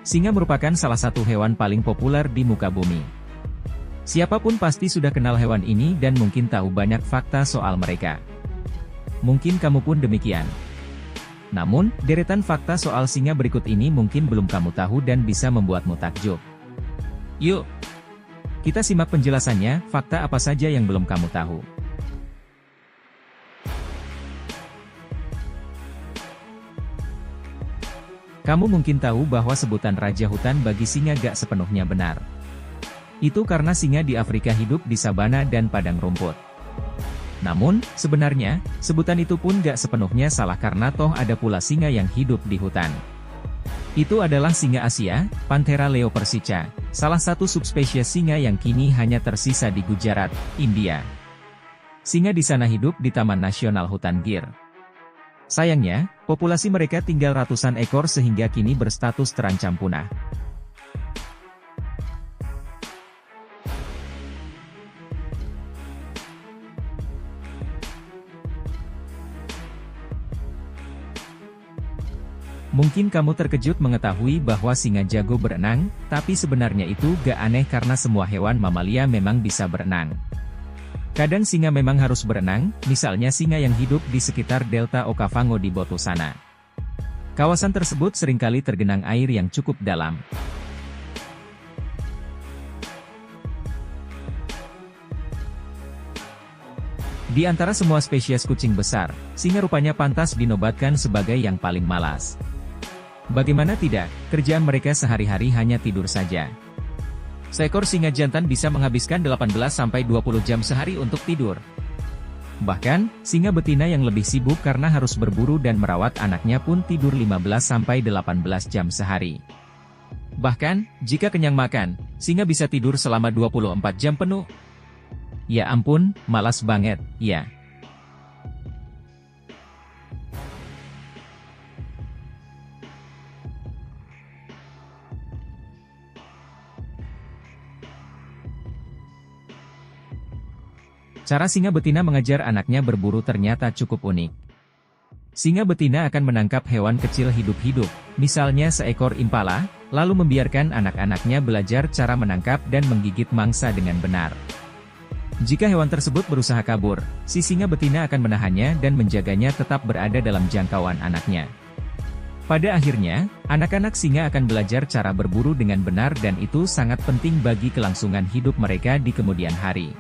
Singa merupakan salah satu hewan paling populer di muka bumi. Siapapun pasti sudah kenal hewan ini dan mungkin tahu banyak fakta soal mereka. Mungkin kamu pun demikian. Namun, deretan fakta soal singa berikut ini mungkin belum kamu tahu dan bisa membuatmu takjub. Yuk, kita simak penjelasannya, fakta apa saja yang belum kamu tahu. Kamu mungkin tahu bahwa sebutan raja hutan bagi singa gak sepenuhnya benar. Itu karena singa di Afrika hidup di sabana dan padang rumput. Namun, sebenarnya, sebutan itu pun gak sepenuhnya salah karena toh ada pula singa yang hidup di hutan. Itu adalah singa Asia, Panthera leopersica, salah satu subspesies singa yang kini hanya tersisa di Gujarat, India. Singa di sana hidup di Taman Nasional Hutan Gir. Sayangnya, populasi mereka tinggal ratusan ekor sehingga kini berstatus terancam punah. Mungkin kamu terkejut mengetahui bahwa singa jago berenang, tapi sebenarnya itu gak aneh karena semua hewan mamalia memang bisa berenang. Kadang singa memang harus berenang, misalnya singa yang hidup di sekitar Delta Okavango di Botswana. Kawasan tersebut seringkali tergenang air yang cukup dalam. Di antara semua spesies kucing besar, singa rupanya pantas dinobatkan sebagai yang paling malas. Bagaimana tidak, kerjaan mereka sehari-hari hanya tidur saja. Seekor singa jantan bisa menghabiskan 18-20 jam sehari untuk tidur. Bahkan, singa betina yang lebih sibuk karena harus berburu dan merawat anaknya pun tidur 15-18 jam sehari. Bahkan, jika kenyang makan, singa bisa tidur selama 24 jam penuh. Ya ampun, malas banget, ya. Cara singa betina mengajar anaknya berburu ternyata cukup unik. Singa betina akan menangkap hewan kecil hidup-hidup, misalnya seekor impala, lalu membiarkan anak-anaknya belajar cara menangkap dan menggigit mangsa dengan benar. Jika hewan tersebut berusaha kabur, si singa betina akan menahannya dan menjaganya tetap berada dalam jangkauan anaknya. Pada akhirnya, anak-anak singa akan belajar cara berburu dengan benar dan itu sangat penting bagi kelangsungan hidup mereka di kemudian hari.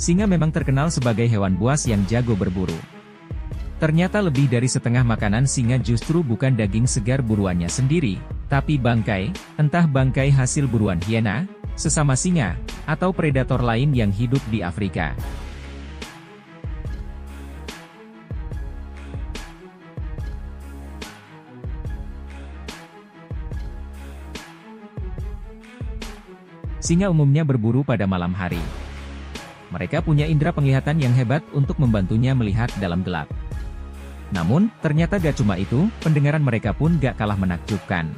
Singa memang terkenal sebagai hewan buas yang jago berburu. Ternyata lebih dari setengah makanan singa justru bukan daging segar buruannya sendiri, tapi bangkai, entah bangkai hasil buruan hiena, sesama singa, atau predator lain yang hidup di Afrika. Singa umumnya berburu pada malam hari. Mereka punya indera penglihatan yang hebat untuk membantunya melihat dalam gelap. Namun, ternyata gak cuma itu, pendengaran mereka pun gak kalah menakjubkan.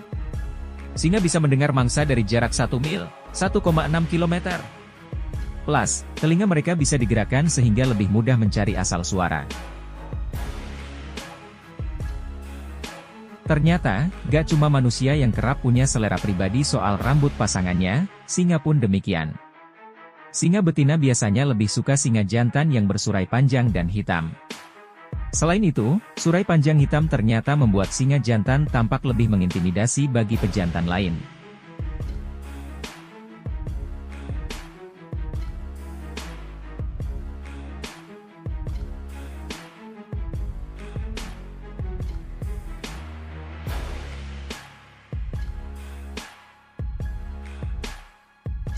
Singa bisa mendengar mangsa dari jarak 1 mil, 1,6 km. Plus, telinga mereka bisa digerakkan sehingga lebih mudah mencari asal suara. Ternyata, gak cuma manusia yang kerap punya selera pribadi soal rambut pasangannya, singa pun demikian. Singa betina biasanya lebih suka singa jantan yang bersurai panjang dan hitam. Selain itu, surai panjang hitam ternyata membuat singa jantan tampak lebih mengintimidasi bagi pejantan lain.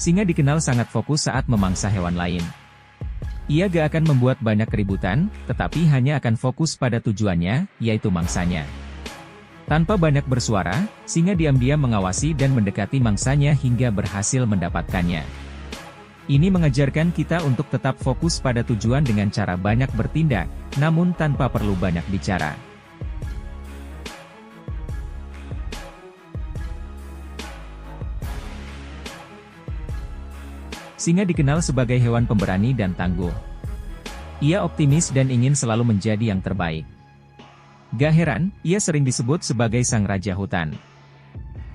Singa dikenal sangat fokus saat memangsa hewan lain. Ia gak akan membuat banyak keributan, tetapi hanya akan fokus pada tujuannya, yaitu mangsanya. Tanpa banyak bersuara, singa diam-diam mengawasi dan mendekati mangsanya hingga berhasil mendapatkannya. Ini mengajarkan kita untuk tetap fokus pada tujuan dengan cara banyak bertindak, namun tanpa perlu banyak bicara. Singa dikenal sebagai hewan pemberani dan tangguh. Ia optimis dan ingin selalu menjadi yang terbaik. Gak heran, ia sering disebut sebagai sang raja hutan.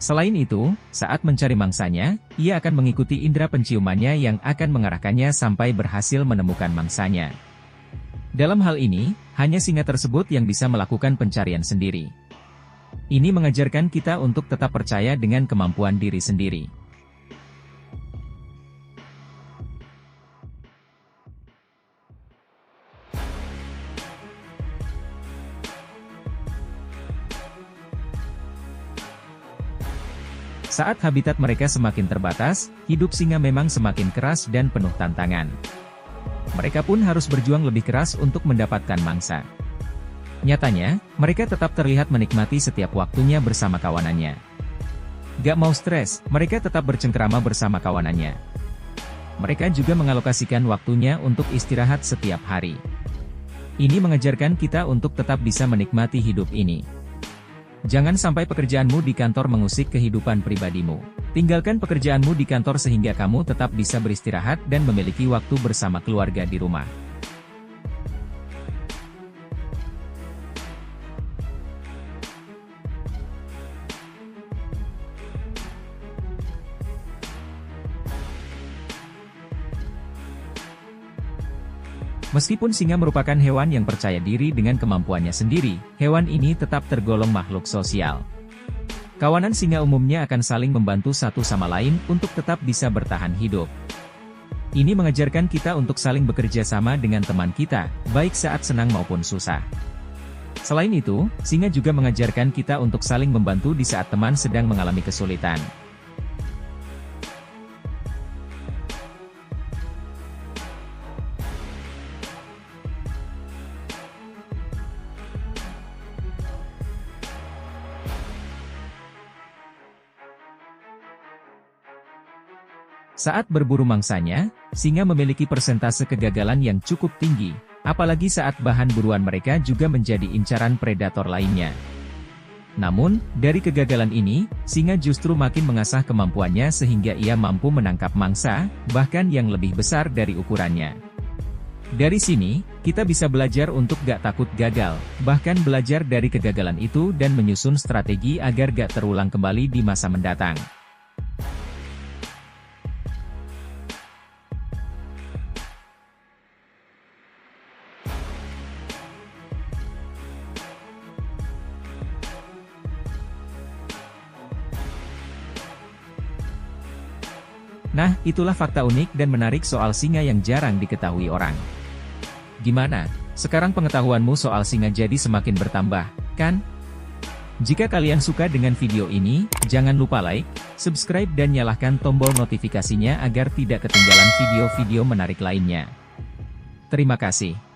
Selain itu, saat mencari mangsanya, ia akan mengikuti indera penciumannya yang akan mengarahkannya sampai berhasil menemukan mangsanya. Dalam hal ini, hanya singa tersebut yang bisa melakukan pencarian sendiri. Ini mengajarkan kita untuk tetap percaya dengan kemampuan diri sendiri. Saat habitat mereka semakin terbatas, hidup singa memang semakin keras dan penuh tantangan. Mereka pun harus berjuang lebih keras untuk mendapatkan mangsa. Nyatanya, mereka tetap terlihat menikmati setiap waktunya bersama kawanannya. Gak mau stres, mereka tetap bercengkerama bersama kawanannya. Mereka juga mengalokasikan waktunya untuk istirahat setiap hari. Ini mengajarkan kita untuk tetap bisa menikmati hidup ini. Jangan sampai pekerjaanmu di kantor mengusik kehidupan pribadimu. Tinggalkan pekerjaanmu di kantor sehingga kamu tetap bisa beristirahat dan memiliki waktu bersama keluarga di rumah. Meskipun singa merupakan hewan yang percaya diri dengan kemampuannya sendiri, hewan ini tetap tergolong makhluk sosial. Kawanan singa umumnya akan saling membantu satu sama lain untuk tetap bisa bertahan hidup. Ini mengajarkan kita untuk saling bekerja sama dengan teman kita, baik saat senang maupun susah. Selain itu, singa juga mengajarkan kita untuk saling membantu di saat teman sedang mengalami kesulitan. Saat berburu mangsanya, singa memiliki persentase kegagalan yang cukup tinggi, apalagi saat bahan buruan mereka juga menjadi incaran predator lainnya. Namun, dari kegagalan ini, singa justru makin mengasah kemampuannya sehingga ia mampu menangkap mangsa, bahkan yang lebih besar dari ukurannya. Dari sini, kita bisa belajar untuk gak takut gagal, bahkan belajar dari kegagalan itu dan menyusun strategi agar gak terulang kembali di masa mendatang. Nah, itulah fakta unik dan menarik soal singa yang jarang diketahui orang. Gimana? Sekarang pengetahuanmu soal singa jadi semakin bertambah, kan? Jika kalian suka dengan video ini, jangan lupa like, subscribe dan nyalakan tombol notifikasinya agar tidak ketinggalan video-video menarik lainnya. Terima kasih.